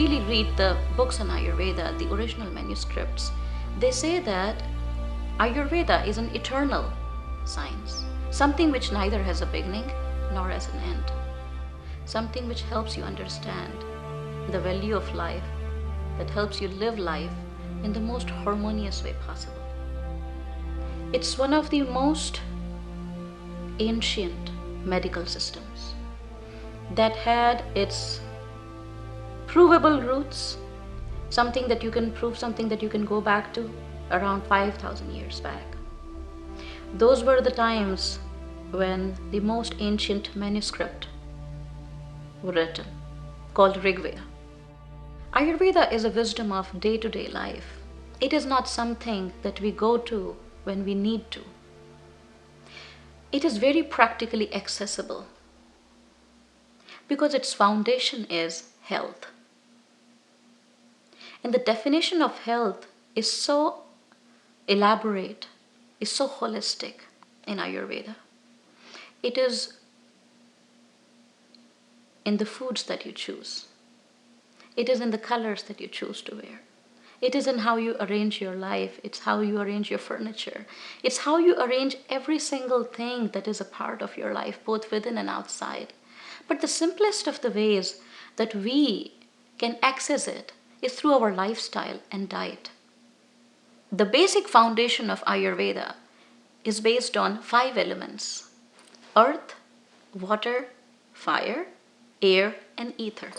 really read the books on Ayurveda, the original manuscripts, they say that Ayurveda is an eternal science, something which neither has a beginning nor has an end, something which helps you understand the value of life, that helps you live life in the most harmonious way possible. It's one of the most ancient medical systems that had its provable roots, something that you can prove, something that you can go back to around 5,000 years back. Those were the times when the most ancient manuscript were written, called Rigveda. Ayurveda is a wisdom of day-to-day life. It is not something that we go to when we need to. It is very practically accessible because its foundation is health. And the definition of health is so elaborate, is so holistic in Ayurveda. It is in the foods that you choose. It is in the colors that you choose to wear. It is in how you arrange your life. It's how you arrange your furniture. It's how you arrange every single thing that is a part of your life, both within and outside. But the simplest of the ways that we can access it is through our lifestyle and diet. The basic foundation of Ayurveda is based on 5 elements: earth, water, fire, air, and ether.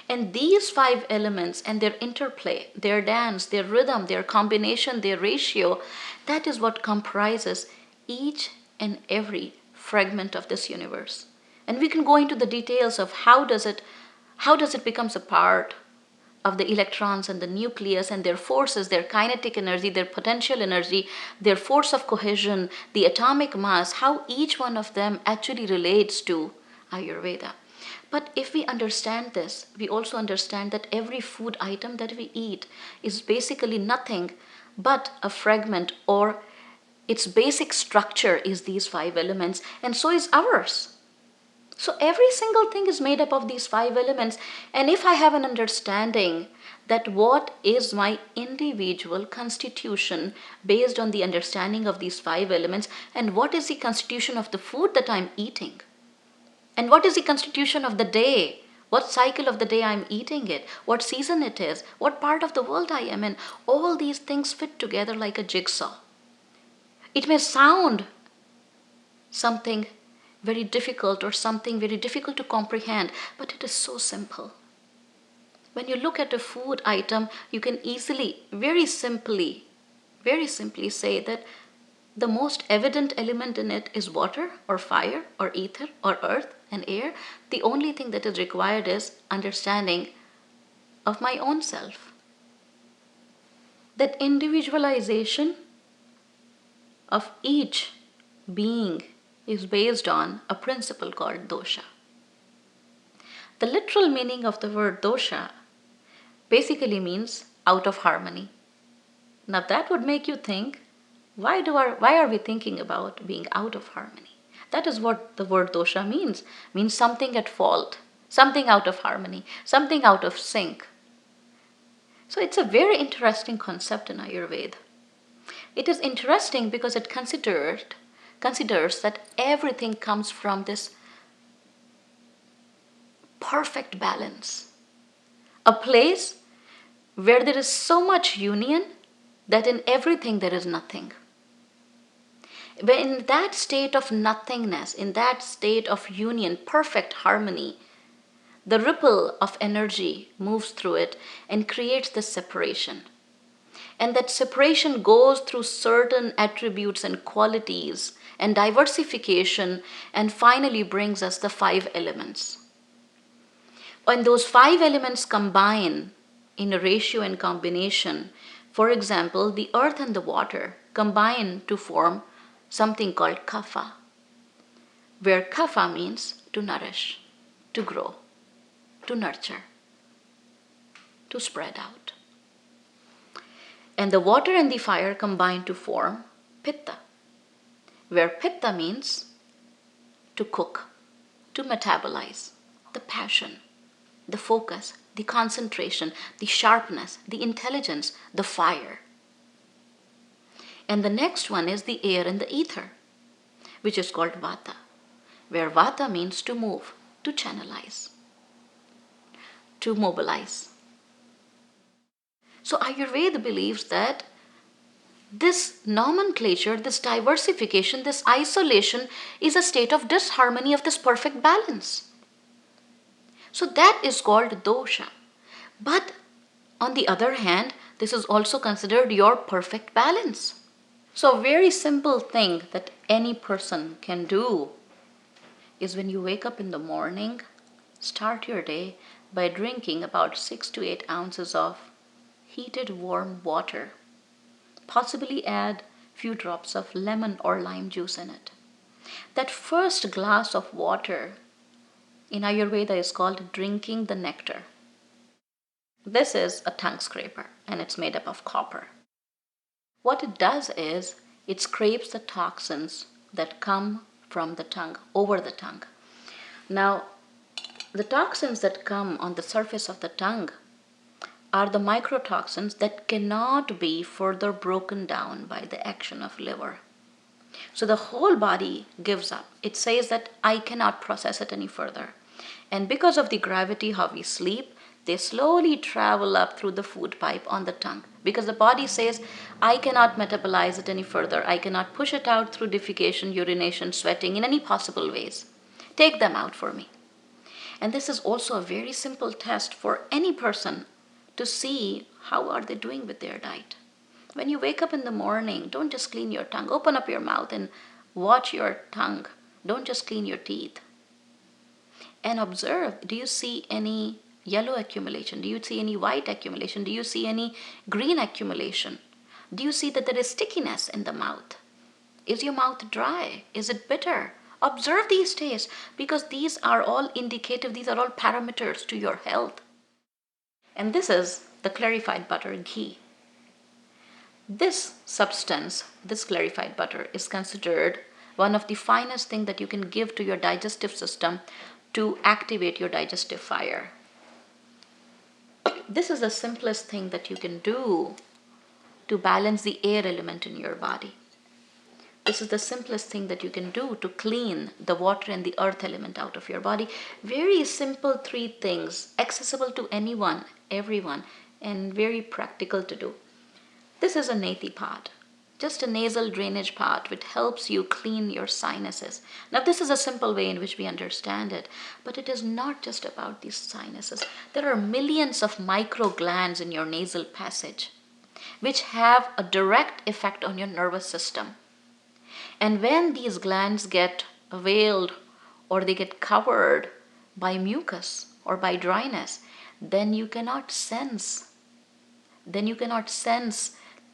And these 5 elements and their interplay, their dance, their rhythm, their combination, their ratio, that is what comprises each and every fragment of this universe. And we can go into the details of how does it becomes a part of the electrons and the nucleus and their forces, their kinetic energy, their potential energy, their force of cohesion, the atomic mass, how each one of them actually relates to Ayurveda. But if we understand this, we also understand that every food item that we eat is basically nothing but a fragment, or its basic structure is these 5 elements, and so is ours. So every single thing is made up of these 5 elements. And if I have an understanding that what is my individual constitution based on the understanding of these 5 elements, and what is the constitution of the food that I'm eating, and what is the constitution of the day, what cycle of the day I'm eating it, what season it is, what part of the world I am in, all these things fit together like a jigsaw. It may sound something very difficult or something very difficult to comprehend, but it is so simple. When you look at a food item, you can easily, very simply say that the most evident element in it is water or fire or ether or earth and air. The only thing that is required is understanding of my own self. That individualization of each being is based on a principle called dosha. The literal meaning of the word dosha basically means out of harmony. Now that would make you think, why are we thinking about being out of harmony? That is what the word dosha means something at fault, something out of harmony, something out of sync. So it's a very interesting concept in Ayurveda. It is interesting because it considers that everything comes from this perfect balance, a place where there is so much union that in everything there is nothing. When in that state of nothingness, in that state of union, perfect harmony, the ripple of energy moves through it and creates this separation. And that separation goes through certain attributes and qualities and diversification, and finally brings us the 5 elements. When those 5 elements combine in a ratio and combination, for example, the earth and the water combine to form something called kapha, where kapha means to nourish, to grow, to nurture, to spread out. And the water and the fire combine to form pitta, where pitta means to cook, to metabolize, the passion, the focus, the concentration, the sharpness, the intelligence, the fire. And the next one is the air and the ether, which is called vata, where vata means to move, to channelize, to mobilize. So Ayurveda believes that this nomenclature, this diversification, this isolation is a state of disharmony of this perfect balance. So that is called dosha. But on the other hand, this is also considered your perfect balance. So a very simple thing that any person can do is when you wake up in the morning, start your day by drinking about 6 to 8 ounces of heated warm water. Possibly add few drops of lemon or lime juice in it. That first glass of water in Ayurveda is called drinking the nectar. This is a tongue scraper and it's made up of copper. What it does is it scrapes the toxins that come from the tongue, over the tongue. Now, the toxins that come on the surface of the tongue are the microtoxins that cannot be further broken down by the action of liver. So the whole body gives up. It says that I cannot process it any further. And because of the gravity, how we sleep, they slowly travel up through the food pipe on the tongue. Because the body says, I cannot metabolize it any further. I cannot push it out through defecation, urination, sweating in any possible ways. Take them out for me. And this is also a very simple test for any person to see how are they doing with their diet. When you wake up in the morning, don't just clean your tongue. Open up your mouth and watch your tongue. Don't just clean your teeth. And observe, do you see any yellow accumulation? Do you see any white accumulation? Do you see any green accumulation? Do you see that there is stickiness in the mouth? Is your mouth dry? Is it bitter? Observe these tastes because these are all indicative, these are all parameters to your health. And this is the clarified butter, ghee. This substance, this clarified butter, is considered one of the finest things that you can give to your digestive system to activate your digestive fire. This is the simplest thing that you can do to balance the air element in your body. This is the simplest thing that you can do to clean the water and the earth element out of your body. Very simple 3 things, accessible to anyone, everyone, and very practical to do. This is a neti pot, just a nasal drainage pot which helps you clean your sinuses. Now this is a simple way in which we understand it, but it is not just about these sinuses. There are millions of micro glands in your nasal passage which have a direct effect on your nervous system. And when these glands get veiled or they get covered by mucus or by dryness, then you cannot sense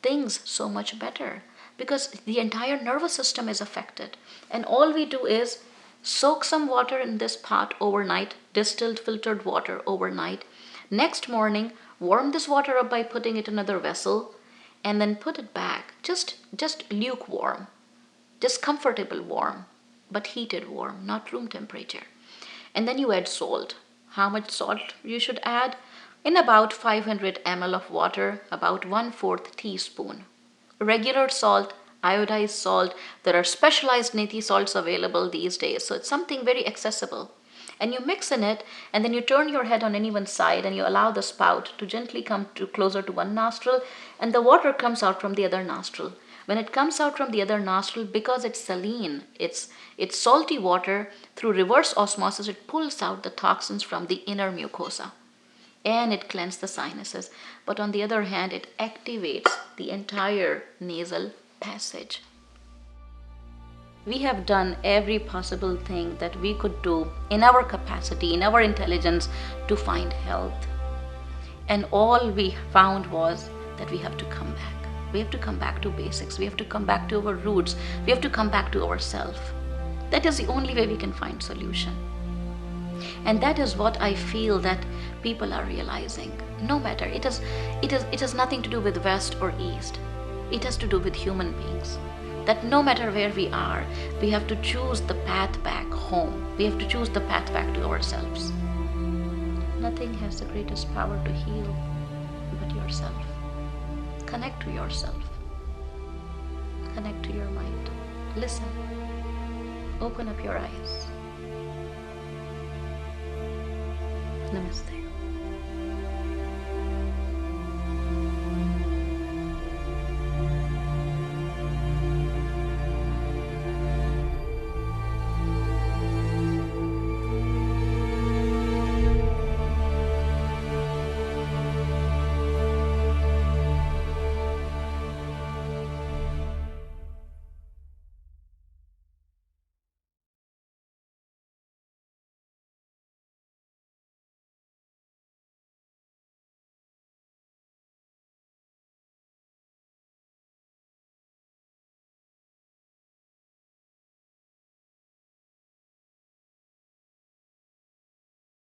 things so much better because the entire nervous system is affected. And all we do is soak some water in this pot overnight, distilled filtered water overnight. Next morning, warm this water up by putting it in another vessel and then put it back, just lukewarm. Just comfortable warm, but heated warm, not room temperature. And then you add salt. How much salt you should add? In about 500 ml of water, about 1/4 teaspoon. Regular salt, iodized salt, there are specialized neti salts available these days, so it's something very accessible. And you mix in it, and then you turn your head on any one side and you allow the spout to gently come closer to one nostril, and the water comes out from the other nostril. When it comes out from the other nostril, because it's saline, it's salty water, through reverse osmosis, it pulls out the toxins from the inner mucosa and it cleanses the sinuses. But on the other hand, it activates the entire nasal passage. We have done every possible thing that we could do in our capacity, in our intelligence to find health. And all we found was that we have to come back. We have to come back to basics. We have to come back to our roots. We have to come back to ourselves. That is the only way we can find solution. And that is what I feel that people are realizing. No matter, it has nothing to do with West or East. It has to do with human beings. That no matter where we are, we have to choose the path back home. We have to choose the path back to ourselves. Nothing has the greatest power to heal but yourself. Connect to yourself. Connect to your mind. Listen. Open up your eyes. Namaste.